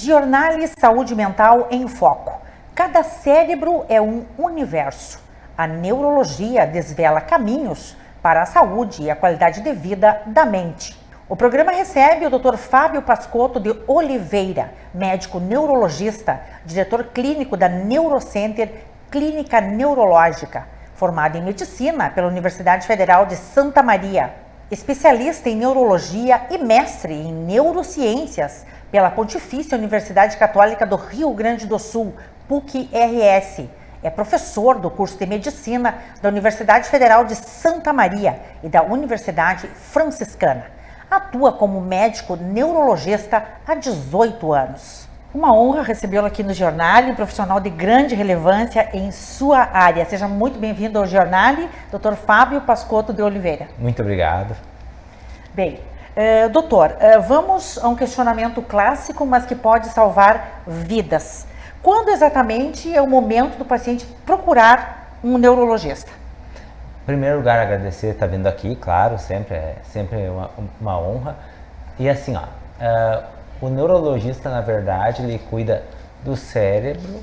Giornale Saúde Mental em Foco. Cada cérebro é um universo. A neurologia desvela caminhos para a saúde e a qualidade de vida da mente. O programa recebe o Dr. Fábio Pascotto de Oliveira, médico neurologista, diretor clínico da Neurocenter Clínica Neurológica, formado em medicina pela Universidade Federal de Santa Maria, especialista em neurologia e mestre em neurociências pela Pontifícia Universidade Católica do Rio Grande do Sul, PUC-RS. É professor do curso de medicina da Universidade Federal de Santa Maria e da Universidade Franciscana. Atua como médico neurologista há 18 anos. Uma honra recebê-lo aqui no Giornale, um profissional de grande relevância em sua área. Seja muito bem-vindo ao Giornale, Dr. Fábio Pascotto de Oliveira. Muito obrigado. Bem, doutor, vamos a um questionamento clássico, mas que pode salvar vidas. Quando exatamente é o momento do paciente procurar um neurologista? Em primeiro lugar, agradecer estar vindo aqui, claro, sempre uma honra. E assim, o neurologista, na verdade, ele cuida do cérebro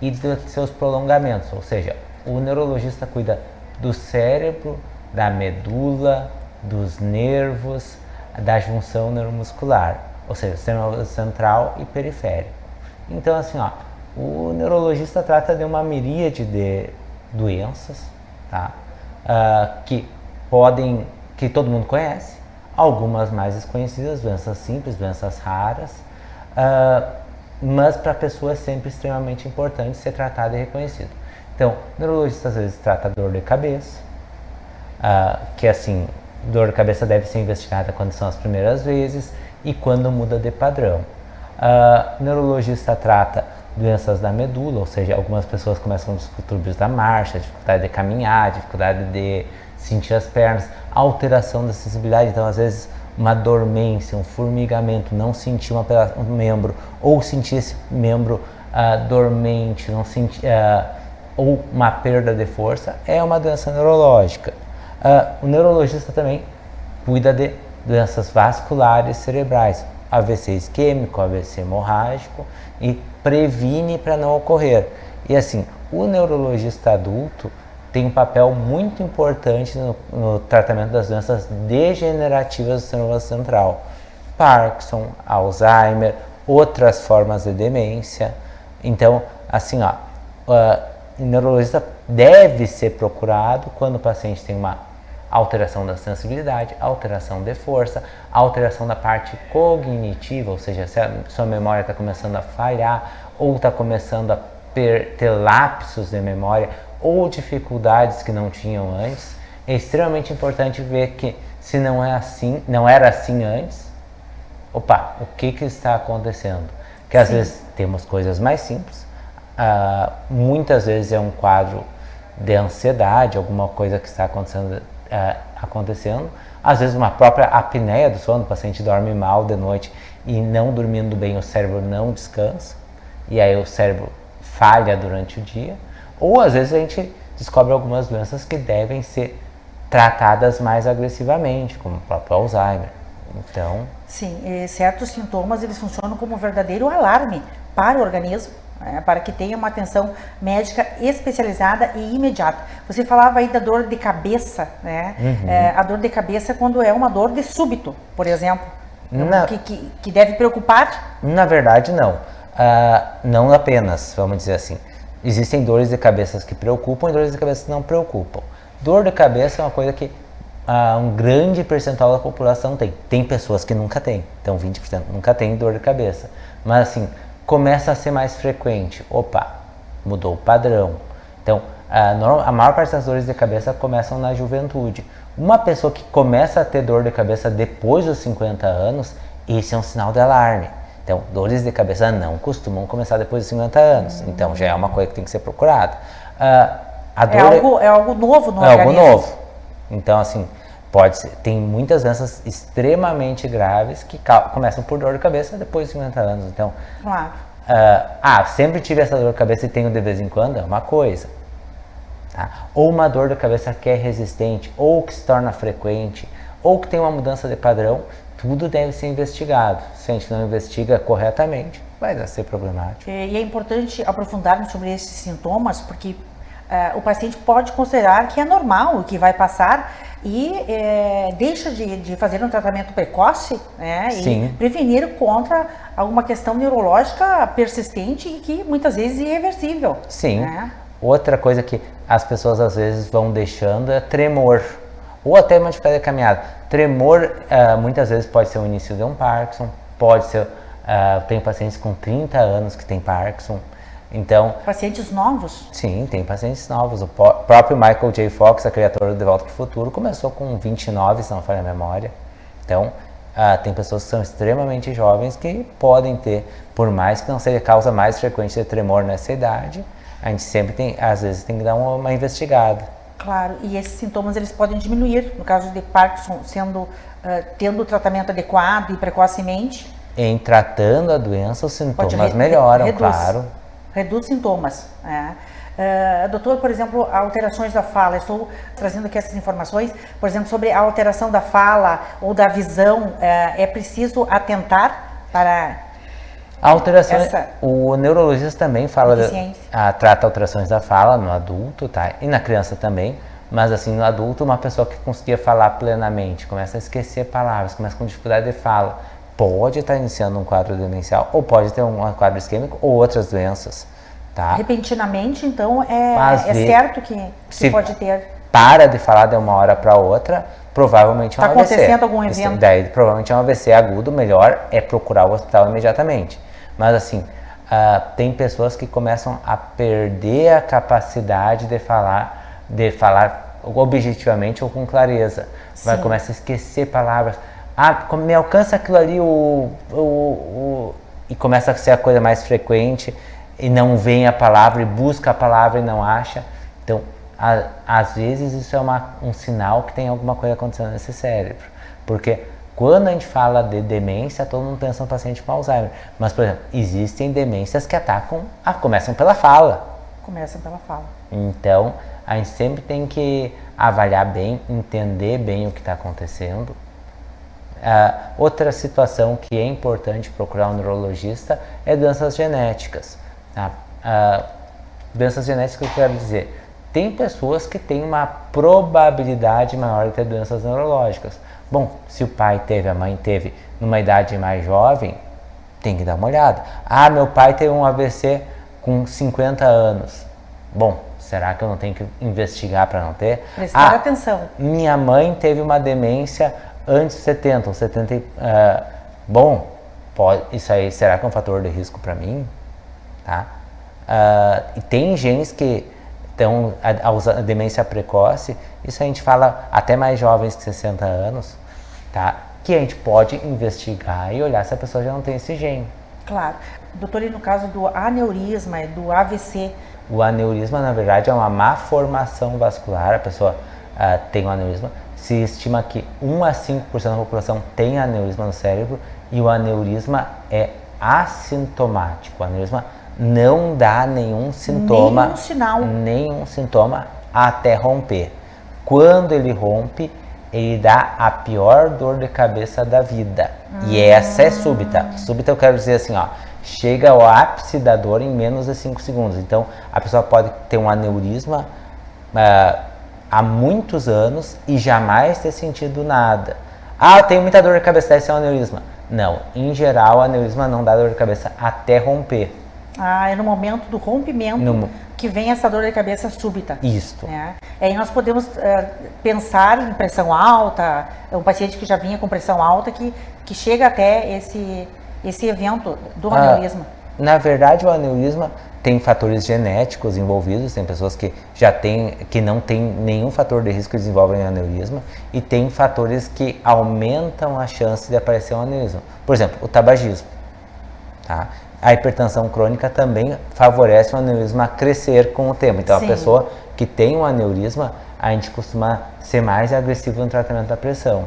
e dos seus prolongamentos, ou seja, o neurologista cuida do cérebro, da medula, dos nervos, da junção neuromuscular, ou seja, sistema central e periférico. Então, assim, o neurologista trata de uma miríade de doenças, tá? Que todo mundo conhece, algumas mais desconhecidas, doenças simples, doenças raras, mas para a pessoa é sempre extremamente importante ser tratado e reconhecido. Então, o neurologista às vezes trata dor de cabeça, que assim, dor de cabeça deve ser investigada quando são as primeiras vezes e quando muda de padrão. O neurologista trata doenças da medula, ou seja, algumas pessoas começam com distúrbios da marcha, dificuldade de caminhar, dificuldade de sentir as pernas, alteração da sensibilidade, então às vezes uma dormência, um formigamento, não sentir um membro, ou sentir esse membro dormente, não sentir, ou uma perda de força, é uma doença neurológica. O neurologista também cuida de doenças vasculares cerebrais, AVC isquêmico, AVC hemorrágico, e previne para não ocorrer. E assim, o neurologista adulto tem um papel muito importante no tratamento das doenças degenerativas do sistema nervoso central. Parkinson, Alzheimer, outras formas de demência. Então, assim, o neurologista deve ser procurado quando o paciente tem uma alteração da sensibilidade, alteração de força, alteração da parte cognitiva, ou seja, se a sua memória está começando a falhar ou está começando a ter lapsos de memória ou dificuldades que não tinham antes. É extremamente importante ver que se não era assim antes, o que está acontecendo? Que às vezes temos coisas mais simples, muitas vezes é um quadro de ansiedade, alguma coisa que está acontecendo, às vezes uma própria apneia do sono, o paciente dorme mal de noite e não dormindo bem o cérebro não descansa, e aí o cérebro falha durante o dia, ou às vezes a gente descobre algumas doenças que devem ser tratadas mais agressivamente, como o próprio Alzheimer. Então, sim, certos sintomas eles funcionam como um verdadeiro alarme para o organismo, para que tenha uma atenção médica especializada e imediata. Você falava aí da dor de cabeça, né? Uhum. A dor de cabeça quando é uma dor de súbito, por exemplo, que deve preocupar? Na verdade, não. Não apenas, vamos dizer assim. Existem dores de cabeça que preocupam e dores de cabeça que não preocupam. Dor de cabeça é uma coisa que um grande percentual da população tem. Tem pessoas que nunca têm, então 20% nunca tem dor de cabeça. Mas assim, começa a ser mais frequente. Mudou o padrão. Então, a maior parte das dores de cabeça começam na juventude. Uma pessoa que começa a ter dor de cabeça depois dos 50 anos, esse é um sinal de alarme. Então, dores de cabeça não costumam começar depois dos 50 anos. Então, já é uma coisa que tem que ser procurada. É algo novo no organismo. É algo novo. Então, assim, tem muitas doenças extremamente graves que começam por dor de cabeça depois dos 50 anos. Então, claro. Sempre tive essa dor de cabeça e tenho de vez em quando, é uma coisa. Tá? Ou uma dor de cabeça que é resistente, ou que se torna frequente, ou que tem uma mudança de padrão, tudo deve ser investigado. Se a gente não investiga corretamente, vai ser problemático. E é importante aprofundarmos sobre esses sintomas, porque o paciente pode considerar que é normal, que vai passar e deixa de fazer um tratamento precoce, né, e prevenir contra alguma questão neurológica persistente e que muitas vezes é irreversível. Sim. Né? Outra coisa que as pessoas às vezes vão deixando é tremor, ou até uma dificuldade de caminhada. Tremor muitas vezes pode ser o início de um Parkinson, pode ser, tem pacientes com 30 anos que têm Parkinson. Então, pacientes novos? Sim, tem pacientes novos. O próprio Michael J. Fox, a criadora do De Volta para o Futuro, começou com 29, se não falha a memória. Então, tem pessoas que são extremamente jovens que podem ter, por mais que não seja a causa mais frequente de tremor nessa idade, a gente sempre tem, às vezes, tem que dar uma investigada. Claro, e esses sintomas eles podem diminuir, no caso de Parkinson, tendo o tratamento adequado e precocemente. Em tratando a doença, os sintomas melhoram, claro. Reduz sintomas. Doutor, por exemplo, alterações da fala, estou trazendo aqui essas informações, por exemplo, sobre a alteração da fala ou da visão, é preciso atentar para alterações. O neurologista também fala, trata alterações da fala no adulto, tá? E na criança também, mas assim, no adulto, uma pessoa que conseguia falar plenamente, começa a esquecer palavras, começa com dificuldade de fala, pode estar iniciando um quadro demencial, ou pode ter um quadro isquêmico ou outras doenças, tá? Repentinamente, então, certo que se pode ter. Para de falar de uma hora para outra, provavelmente é um AVC. Está acontecendo algum evento? Daí, provavelmente é um AVC agudo, melhor é procurar o hospital imediatamente. Mas assim, tem pessoas que começam a perder a capacidade de falar objetivamente ou com clareza. Começa a esquecer palavras. Me alcança aquilo ali, e começa a ser a coisa mais frequente, e não vem a palavra, e busca a palavra e não acha. Então, às vezes isso é um sinal que tem alguma coisa acontecendo nesse cérebro. Porque quando a gente fala de demência, todo mundo pensa no paciente com Alzheimer. Mas, por exemplo, existem demências que começam pela fala. Começam pela fala. Então, a gente sempre tem que avaliar bem, entender bem o que está acontecendo. Outra situação que é importante procurar um neurologista é doenças genéticas. Doenças genéticas, eu quero dizer, tem pessoas que têm uma probabilidade maior de ter doenças neurológicas. Bom, se o pai teve, a mãe teve, numa idade mais jovem, tem que dar uma olhada. Meu pai teve um AVC com 50 anos. Bom, será que eu não tenho que investigar para não ter? Prestar atenção. Minha mãe teve uma demência antes de 70 ou 70. Bom, isso aí, será que é um fator de risco para mim? Tá? E tem genes que estão a demência precoce, isso a gente fala até mais jovens que 60 anos, tá? Que a gente pode investigar e olhar se a pessoa já não tem esse gene. Claro. Doutor, e no caso do aneurisma e do AVC? O aneurisma, na verdade, é uma má formação vascular, a pessoa tem um aneurisma. Se estima que 1 a 5% da população tem aneurisma no cérebro e o aneurisma é assintomático. O aneurisma não dá nenhum sintoma, nenhum sintoma até romper. Quando ele rompe, ele dá a pior dor de cabeça da vida. E essa é súbita. Súbita eu quero dizer assim, chega ao ápice da dor em menos de 5 segundos. Então, a pessoa pode ter um aneurisma há muitos anos e jamais ter sentido nada. Eu tenho muita dor de cabeça, deve ser um aneurisma. Não, em geral, o aneurisma não dá dor de cabeça até romper. É no momento do rompimento que vem essa dor de cabeça súbita. Isso. E aí nós podemos pensar em pressão alta, um paciente que já vinha com pressão alta que chega até esse evento do aneurisma. Na verdade, o aneurisma tem fatores genéticos envolvidos, tem pessoas que que não tem nenhum fator de risco que desenvolvem aneurisma, e tem fatores que aumentam a chance de aparecer um aneurisma. Por exemplo, o tabagismo. Tá? A hipertensão crônica também favorece o aneurisma a crescer com o tempo. Então, a pessoa que tem um aneurisma, a gente costuma ser mais agressivo no tratamento da pressão.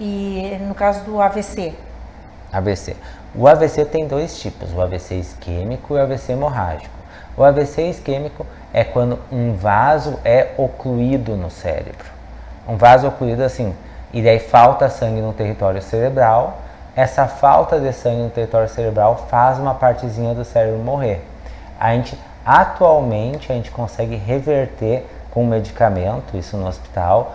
E no caso do AVC? O AVC tem 2 tipos, o AVC isquêmico e o AVC hemorrágico. O AVC isquêmico é quando um vaso é ocluído no cérebro. Um vaso ocluído assim, e daí falta sangue no território cerebral, essa falta de sangue no território cerebral faz uma partezinha do cérebro morrer. Atualmente a gente consegue reverter com medicamento, isso no hospital,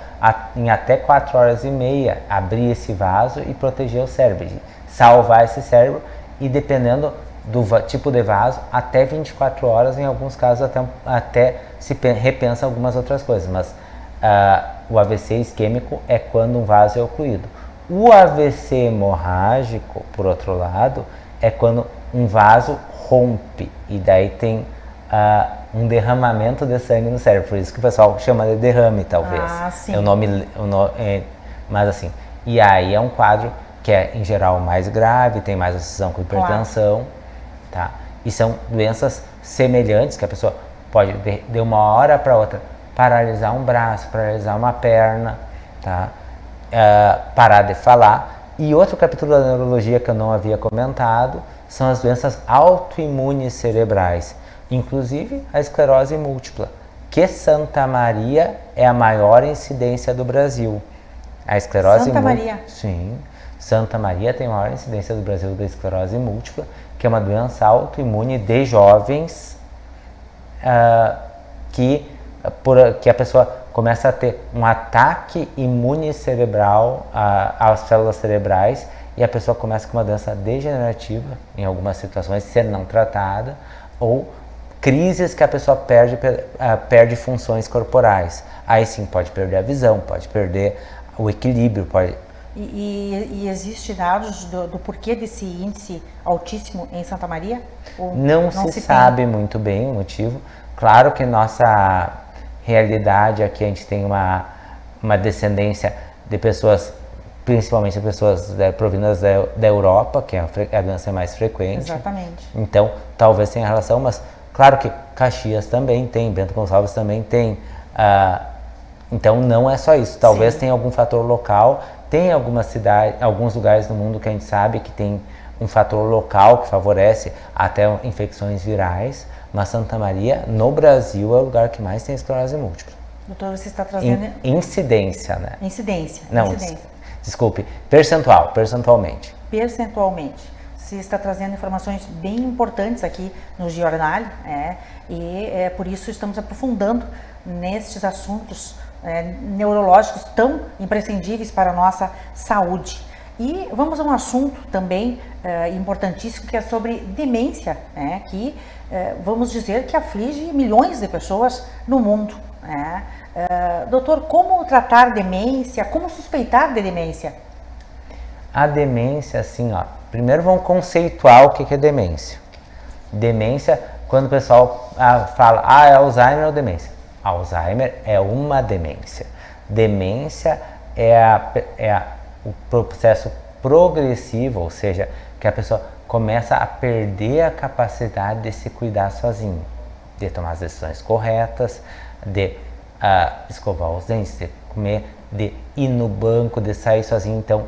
em até 4 horas e meia, abrir esse vaso e proteger o cérebro, salvar esse cérebro, e dependendo do tipo de vaso, até 24 horas, em alguns casos até se repensa algumas outras coisas, mas o AVC isquêmico é quando um vaso é ocluído. O AVC hemorrágico, por outro lado, é quando um vaso rompe e daí tem um derramamento de sangue no cérebro, por isso que o pessoal chama de derrame, talvez. Sim. Mas assim, e aí é um quadro que é, em geral, mais grave, tem mais associação com hipertensão, tá? E são doenças semelhantes, que a pessoa pode, de uma hora para outra, paralisar um braço, paralisar uma perna, tá? Parar de falar. E outro capítulo da neurologia que eu não havia comentado são as doenças autoimunes cerebrais, inclusive a esclerose múltipla, que Santa Maria é a maior incidência do Brasil. A esclerose Santa Maria? Sim. Santa Maria tem a maior incidência do Brasil da esclerose múltipla, que é uma doença autoimune de jovens, que a pessoa começa a ter um ataque imune cerebral às células cerebrais, e a pessoa começa com uma doença degenerativa, em algumas situações, se não tratada, ou crises que a pessoa perde funções corporais. Aí sim, pode perder a visão, pode perder o equilíbrio. E existe dados do porquê desse índice altíssimo em Santa Maria? Ou não se sabe muito bem o motivo. Claro que nossa realidade aqui, a gente tem uma descendência de pessoas, principalmente pessoas provindas da Europa, que é a doença mais frequente. Exatamente. Então, talvez tenha relação, mas claro que Caxias também tem, Bento Gonçalves também tem. Então, não é só isso. Talvez tenha algum fator local. Tem algumas cidades, alguns lugares no mundo que a gente sabe que tem um fator local que favorece até infecções virais, mas Santa Maria, no Brasil, é o lugar que mais tem esclerose múltipla. Doutor, você está trazendo... Incidência, né? Incidência. Não, desculpe, percentualmente. Percentualmente. Você está trazendo informações bem importantes aqui no jornal, e por isso estamos aprofundando nestes assuntos neurológicos tão imprescindíveis para a nossa saúde. E vamos a um assunto também importantíssimo, que é sobre demência, que vamos dizer que aflige milhões de pessoas no mundo. Doutor, como tratar demência? Como suspeitar de demência? A demência, assim, primeiro vamos conceituar o que é demência. Demência, quando o pessoal fala, é Alzheimer ou demência? Alzheimer é uma demência. Demência é o processo progressivo, ou seja, que a pessoa começa a perder a capacidade de se cuidar sozinho, de tomar as decisões corretas, de escovar os dentes, de comer, de ir no banco, de sair sozinho. Então,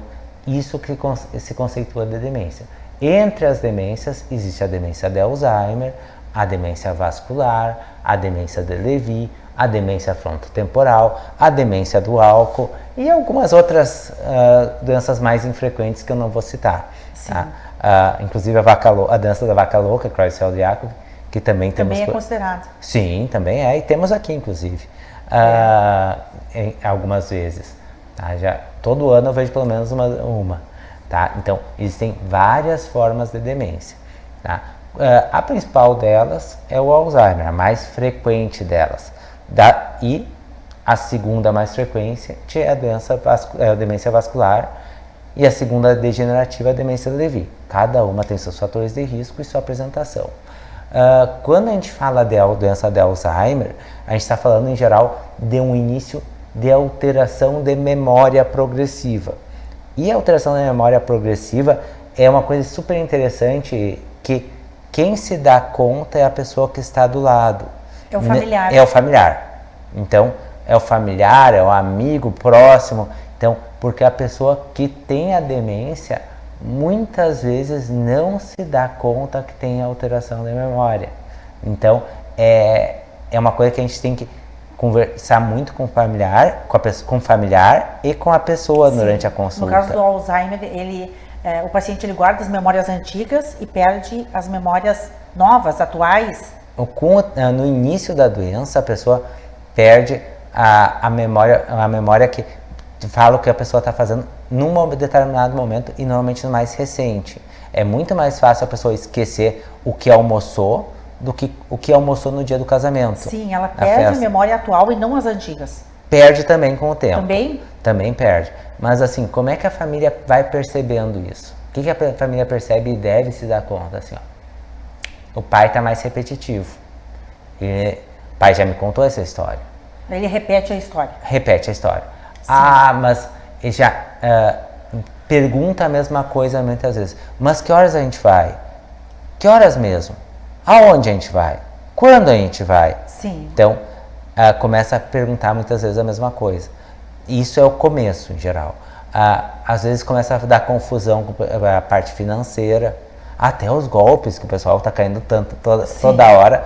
isso que se conceitua de demência. Entre as demências, existe a demência de Alzheimer, a demência vascular, a demência de Lewy, a demência frontotemporal, a demência do álcool e algumas outras doenças mais infrequentes que eu não vou citar. Tá? Inclusive a doença da vaca louca, Creutzfeldt-Jakob, que também temos... Também é considerado. Sim, também é, e temos aqui, inclusive, algumas vezes. Tá? Todo ano eu vejo pelo menos uma. Tá? Então, existem várias formas de demência. Tá? A principal delas é o Alzheimer, a mais frequente delas. E a segunda mais frequente é a demência vascular, e a segunda degenerativa é a demência de Lewy. Cada uma tem seus fatores de risco e sua apresentação. Quando a gente fala de doença de Alzheimer, a gente está falando em geral de um início de alteração de memória progressiva. E a alteração da memória progressiva é uma coisa super interessante, que quem se dá conta é a pessoa que está do lado. É o familiar. É o familiar. Então, é o familiar, é o amigo próximo. Então, porque a pessoa que tem a demência, muitas vezes não se dá conta que tem alteração da memória. Então, é uma coisa que a gente tem que conversar muito com o familiar, com o familiar e com a pessoa. Sim. Durante a consulta. No caso do Alzheimer, ele o paciente ele guarda as memórias antigas e perde as memórias novas, atuais. No início da doença, a pessoa perde a memória que fala o que a pessoa está fazendo num determinado momento e normalmente no mais recente. É muito mais fácil a pessoa esquecer o que almoçou do que o que almoçou no dia do casamento. Sim, ela perde a memória atual e não as antigas. Perde também com o tempo. Também? Também perde. Mas assim, como é que a família vai percebendo isso? O que a família percebe e deve se dar conta? Assim, ó, o pai está mais repetitivo. O pai já me contou essa história. Ele repete a história. Repete a história. Sim. Mas ele já pergunta a mesma coisa muitas vezes. Mas que horas a gente vai? Que horas mesmo? Aonde a gente vai? Quando a gente vai? Sim. Então, começa a perguntar muitas vezes a mesma coisa. Isso é o começo, em geral. Às vezes começa a dar confusão com a parte financeira, até os golpes, que o pessoal está caindo tanto toda hora.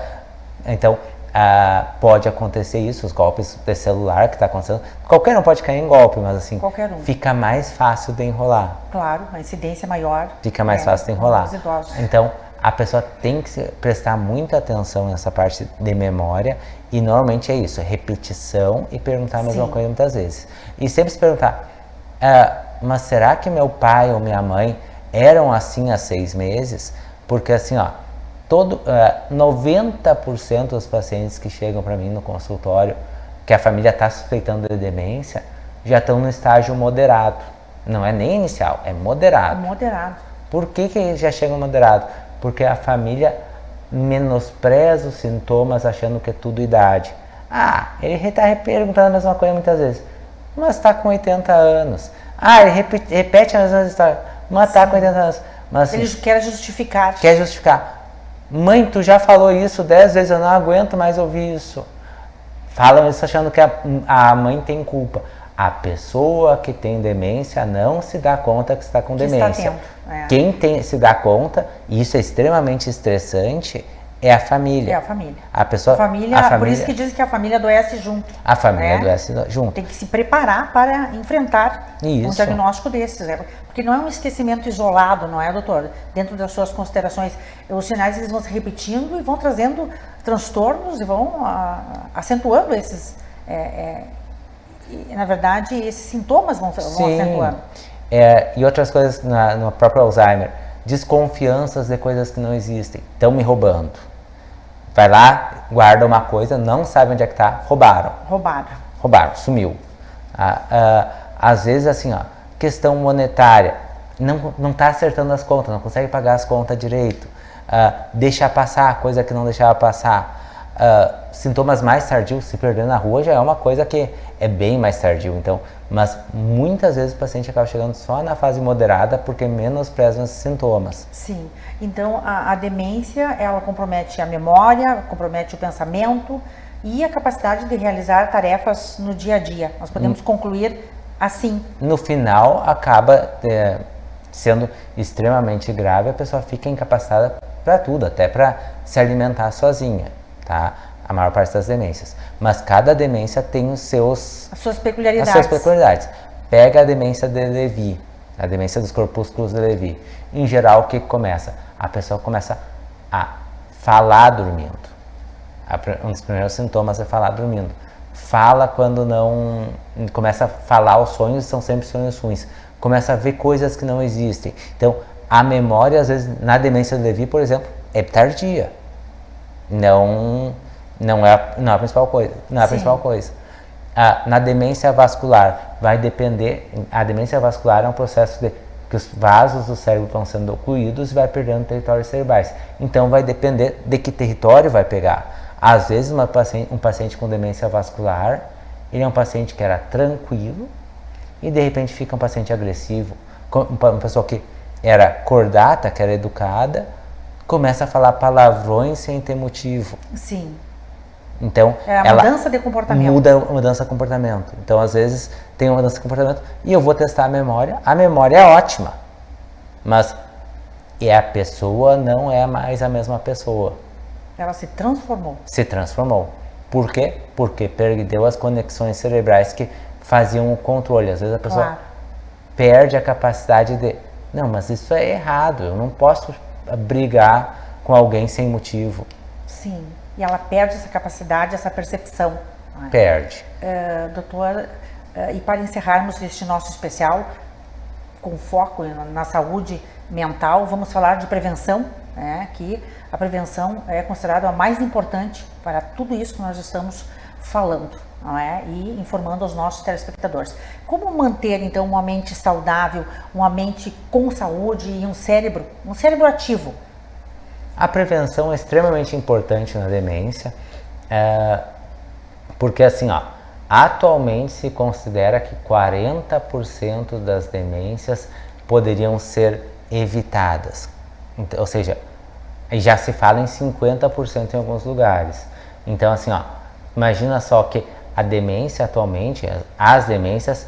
Então, pode acontecer isso, os golpes de celular que está acontecendo. Qualquer um pode cair em golpe, mas assim, fica mais fácil de enrolar. Claro, a incidência maior. Fica mais fácil de enrolar. Então, a pessoa tem que prestar muita atenção nessa parte de memória e normalmente é isso, repetição e perguntar a mesma coisa muitas vezes. E sempre se perguntar, mas será que meu pai ou minha mãe eram assim há 6 meses? Porque assim, 90% dos pacientes que chegam para mim no consultório, que a família está suspeitando de demência, já estão no estágio moderado. Não é nem inicial, é moderado. Moderado. Por que já chega moderado? Porque a família menospreza os sintomas achando que é tudo idade. Ele está perguntando a mesma coisa muitas vezes. Mas está com 80 anos. Ele repete a mesma história. Mas está com 80 anos. Mas, ele quer justificar. Quer justificar. Mãe, tu já falou isso 10 vezes, eu não aguento mais ouvir isso. Falam isso achando que a mãe tem culpa. A pessoa que tem demência não se dá conta que está com demência. Quem se dá conta, e isso é extremamente estressante, é a família. É a família. A família. Por isso que dizem que a família adoece junto. A família adoece junto. Tem que se preparar para enfrentar um diagnóstico desses. Porque não é um esquecimento isolado, não é, doutor? Dentro das suas considerações, os sinais eles vão se repetindo e vão trazendo transtornos e vão acentuando esses... na verdade, esses sintomas vão acentuando. E outras coisas no próprio Alzheimer. Desconfianças de coisas que não existem. Estão me roubando. Vai lá, guarda uma coisa, não sabe onde é que está, roubaram, sumiu. Às vezes, assim, questão monetária, não está acertando as contas, não consegue pagar as contas direito, deixa passar coisa que não deixava passar. Sintomas mais tardios, se perder na rua já é uma coisa que é bem mais tardio, então, mas muitas vezes o paciente acaba chegando só na fase moderada porque menosprezam esses sintomas. Sim, então a demência ela compromete a memória, compromete o pensamento e a capacidade de realizar tarefas no dia a dia. Nós podemos concluir assim. No final acaba sendo extremamente grave, a pessoa fica incapacitada para tudo, até para se alimentar sozinha. Tá? A maior parte das demências. Mas cada demência tem as suas peculiaridades. Pega a demência de Lewy, a demência dos corpúsculos de Lewy. Em geral, o que começa? A pessoa começa a falar dormindo. Um dos primeiros sintomas é falar dormindo. Fala quando não... Começa a falar, os sonhos são sempre sonhos ruins. Começa a ver coisas que não existem. Então, a memória, às vezes, na demência de Lewy, por exemplo, é tardia. Não é a principal coisa. Na demência vascular, vai depender. A demência vascular é um processo de que os vasos do cérebro vão sendo ocluídos e vai perdendo territórios cerebrais. Então, vai depender de que território vai pegar. Às vezes, um paciente com demência vascular, ele é um paciente que era tranquilo e, de repente, fica um paciente agressivo. Uma pessoa que era cordata, que era educada, começa a falar palavrões sem ter motivo. Sim. Então, mudança de comportamento. Mudança de comportamento. Então, às vezes, tem uma mudança de comportamento e eu vou testar a memória. A memória é ótima, mas a pessoa não é mais a mesma pessoa. Ela se transformou. Por quê? Porque perdeu as conexões cerebrais que faziam o controle. Às vezes a pessoa perde a capacidade de Não, mas isso é errado, eu não posso brigar com alguém sem motivo. Sim, e ela perde essa capacidade, essa percepção. Né? Perde. Doutor, e para encerrarmos este nosso especial, com foco na saúde mental, vamos falar de prevenção, né? Que a prevenção é considerada a mais importante para tudo isso que nós estamos falando, não é? E informando aos nossos telespectadores. Como manter, então, uma mente saudável, uma mente com saúde e um cérebro ativo? A prevenção é extremamente importante na demência, porque assim, ó, atualmente se considera que 40% das demências poderiam ser evitadas, então, ou seja, já se fala em 50% em alguns lugares. Então assim, ó, imagina só que a demência atualmente, as demências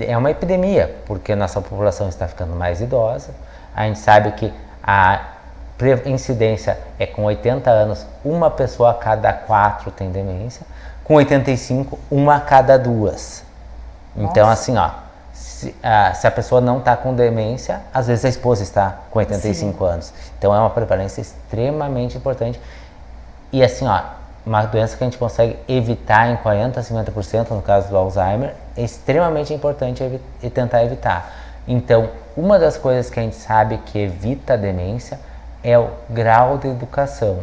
é uma epidemia, porque a nossa população está ficando mais idosa, a gente sabe que a incidência é com 80 anos, uma pessoa a cada 4 tem demência, com 85, uma a cada 2. Então, assim, ó, se a pessoa não está com demência, às vezes a esposa está com 85 Sim. anos. Então, é uma prevalência extremamente importante. E, assim, ó, uma doença que a gente consegue evitar em 40% a 50%, no caso do Alzheimer, é extremamente importante tentar evitar. Então, uma das coisas que a gente sabe que evita a demência é o grau de educação.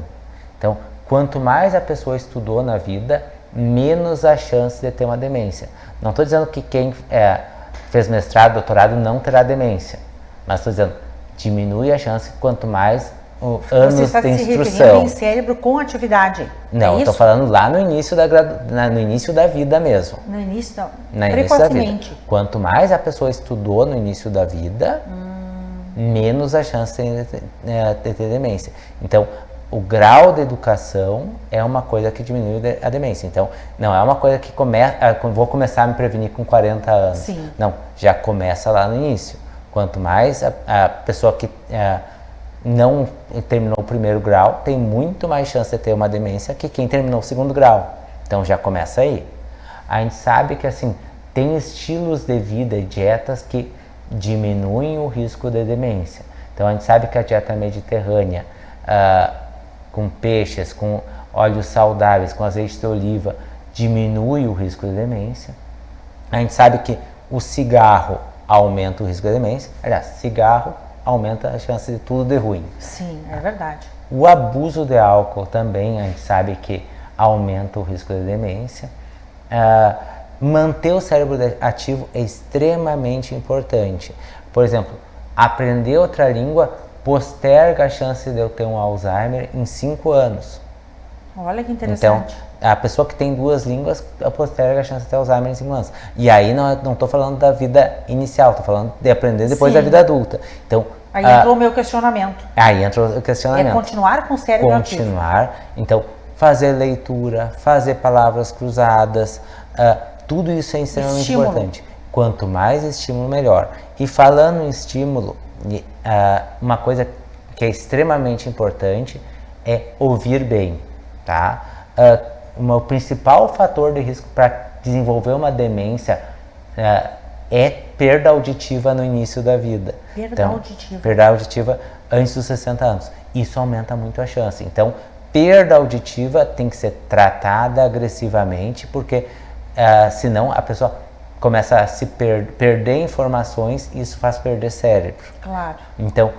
Então, quanto mais a pessoa estudou na vida, menos a chance de ter uma demência. Não estou dizendo que quem fez mestrado, doutorado não terá demência, mas estou dizendo, diminui a chance quanto mais anos de instrução. Você está se referindo em cérebro com atividade? Não, estou falando lá no início no início da vida mesmo. No início, precocemente. Da vida. Quanto mais a pessoa estudou no início da vida, menos a chance de ter demência. Então, o grau de educação é uma coisa que diminui a demência. Então, não é uma coisa que vou começar a me prevenir com 40 anos. Sim. Não, já começa lá no início. Quanto mais a pessoa que não terminou o primeiro grau, tem muito mais chance de ter uma demência que quem terminou o segundo grau. Então, já começa aí. A gente sabe que, assim, tem estilos de vida e dietas que diminuem o risco de demência. Então, a gente sabe que a dieta mediterrânea, com peixes, com óleos saudáveis, com azeite de oliva, diminui o risco de demência. A gente sabe que o cigarro aumenta o risco de demência. Aliás, cigarro aumenta a chance de tudo de ruim. Sim, é verdade. O abuso de álcool também, a gente sabe que aumenta o risco de demência. Manter o cérebro ativo é extremamente importante. Por exemplo, aprender outra língua posterga a chance de eu ter um Alzheimer em 5 anos. Olha que interessante. Então, a pessoa que tem 2 línguas posterga a chance de ter Alzheimer em 5 anos. E aí não estou falando da vida inicial, estou falando de aprender depois Sim. da vida adulta. Então, aí entrou o meu questionamento. Aí entrou o questionamento. É continuar com o cérebro ativo. Então, fazer leitura, fazer palavras cruzadas, tudo isso é extremamente importante. Quanto mais estímulo, melhor. E falando em estímulo, uma coisa que é extremamente importante é ouvir bem, tá? O principal fator de risco para desenvolver uma demência é perda auditiva no início da vida. Perda auditiva antes dos 60 anos. Isso aumenta muito a chance. Então, perda auditiva tem que ser tratada agressivamente, porque senão a pessoa começa a se perder informações e isso faz perder cérebro. Claro. Então,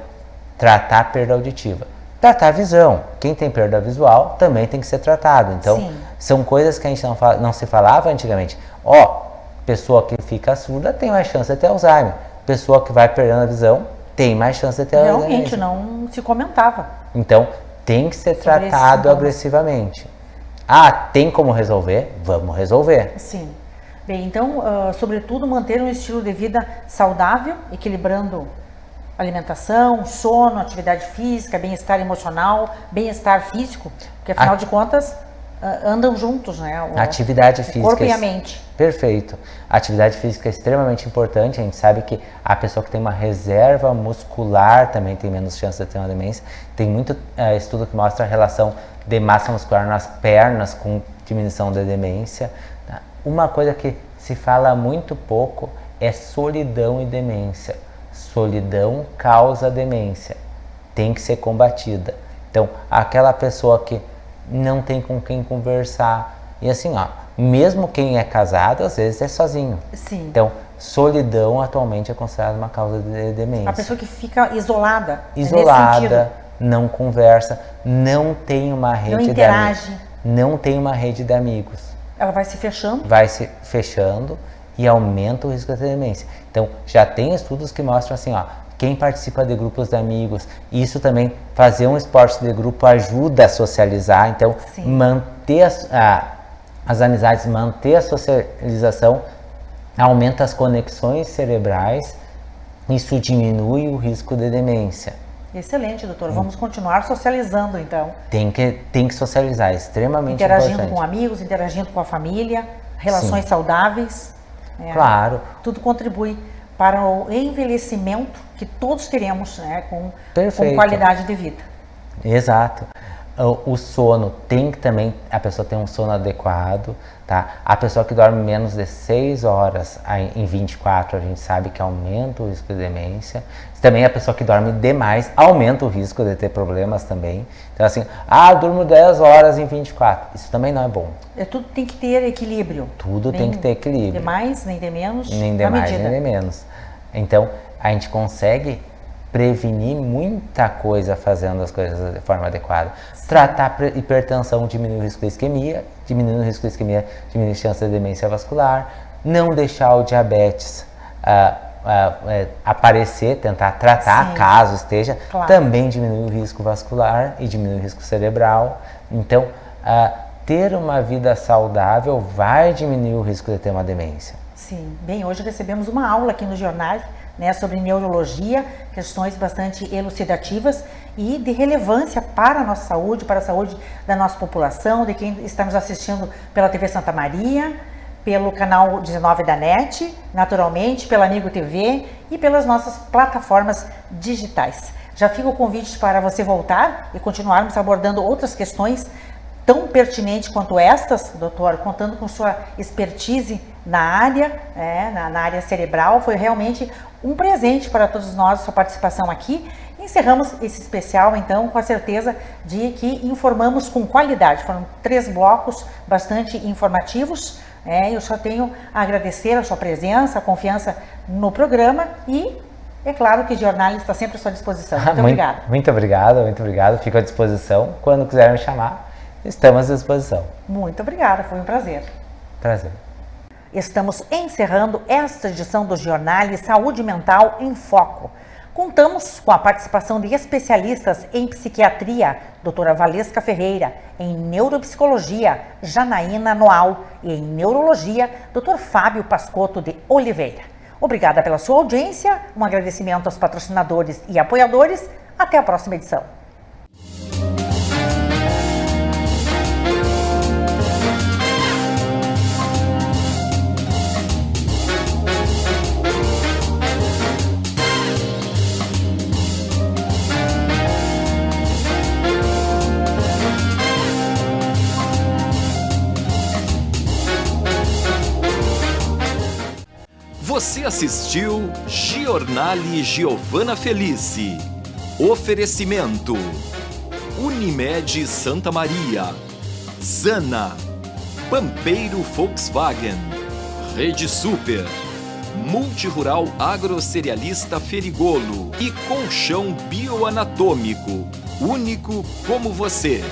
tratar a perda auditiva. Tratar a visão. Quem tem perda visual também tem que ser tratado. Então, Sim. São coisas que a gente não se falava antigamente. Pessoa que fica surda tem mais chance de ter Alzheimer. Pessoa que vai perdendo a visão tem mais chance de ter Alzheimer. Realmente, não se comentava. Então, tem que ser tratado agressivamente. Tem como resolver? Vamos resolver. Sim. Bem, então, sobretudo, manter um estilo de vida saudável, equilibrando alimentação, sono, atividade física, bem-estar emocional, bem-estar físico, porque afinal de contas andam juntos, né? Atividade física. O corpo e a mente. Perfeito. A atividade física é extremamente importante. A gente sabe que a pessoa que tem uma reserva muscular também tem menos chance de ter uma demência. Tem muito estudo que mostra a relação de massa muscular nas pernas com diminuição da demência. Uma coisa que se fala muito pouco é solidão e demência. solidão causa demência, tem que ser combatida. Então, aquela pessoa que não tem com quem conversar, e assim, ó, mesmo quem é casado, às vezes é sozinho. Sim. Então, solidão atualmente é considerada uma causa de demência. A pessoa que fica isolada. Isolada, não conversa, não tem uma rede não interage. Não tem uma rede de amigos. Ela vai se fechando? Vai se fechando e aumenta o risco de demência. Então, já tem estudos que mostram assim, ó, quem participa de grupos de amigos, isso também, fazer um esporte de grupo ajuda a socializar, então, Sim. manter as amizades, manter a socialização, aumenta as conexões cerebrais, isso diminui o risco de demência. Excelente, doutor. Vamos continuar socializando, então. Tem que socializar, é extremamente interagindo importante. Com amigos, interagindo com a família, relações saudáveis. Claro. Tudo contribui para o envelhecimento que todos queremos, né, com qualidade de vida. Exato. O sono tem que também, a pessoa tem um sono adequado, tá? A pessoa que dorme menos de 6 horas em 24, a gente sabe que aumenta o risco de demência. Também a pessoa que dorme demais aumenta o risco de ter problemas também. Então assim, eu durmo 10 horas em 24, isso também não é bom. Tudo tem que ter equilíbrio. Tudo tem que ter equilíbrio. Nem de mais, nem de menos. Nem de mais, nem de menos. Então, a gente consegue prevenir muita coisa fazendo as coisas de forma adequada. Sim. Tratar hipertensão diminui o risco de isquemia, diminuindo o risco de isquemia, diminui a chance de demência vascular, não deixar o diabetes aparecer, tentar tratar. Sim. Caso esteja, claro. Também diminui o risco vascular e diminui o risco cerebral. Então, ter uma vida saudável vai diminuir o risco de ter uma demência. Sim, bem, hoje recebemos uma aula aqui no jornal, né, sobre neurologia, questões bastante elucidativas e de relevância para a nossa saúde, para a saúde da nossa população, de quem está nos assistindo pela TV Santa Maria, pelo canal 19 da NET, naturalmente, pela Amigo TV e pelas nossas plataformas digitais. Já fica o convite para você voltar e continuarmos abordando outras questões tão pertinentes quanto estas, doutor, contando com sua expertise na área, na área cerebral. Foi realmente um presente para todos nós, sua participação aqui. Encerramos esse especial, então, com a certeza de que informamos com qualidade. Foram 3 blocos bastante informativos. Eu só tenho a agradecer a sua presença, a confiança no programa e, é claro, que o jornal está sempre à sua disposição. Muito obrigada. Muito obrigado. Fico à disposição. Quando quiser me chamar, estamos à disposição. Muito obrigada, foi um prazer. Prazer. Estamos encerrando esta edição do Jornal Saúde Mental em Foco. Contamos com a participação de especialistas em psiquiatria, doutora Valesca Ferreira, em neuropsicologia, Janaína Noal, e em neurologia, doutor Fábio Pascotto de Oliveira. Obrigada pela sua audiência, um agradecimento aos patrocinadores e apoiadores. Até a próxima edição. Você assistiu Giornale Giovana Felice. Oferecimento: Unimed Santa Maria, Zana, Pampeiro Volkswagen, Rede Super, Multirural Agrocerealista Ferigolo e Colchão Bioanatômico, único como você.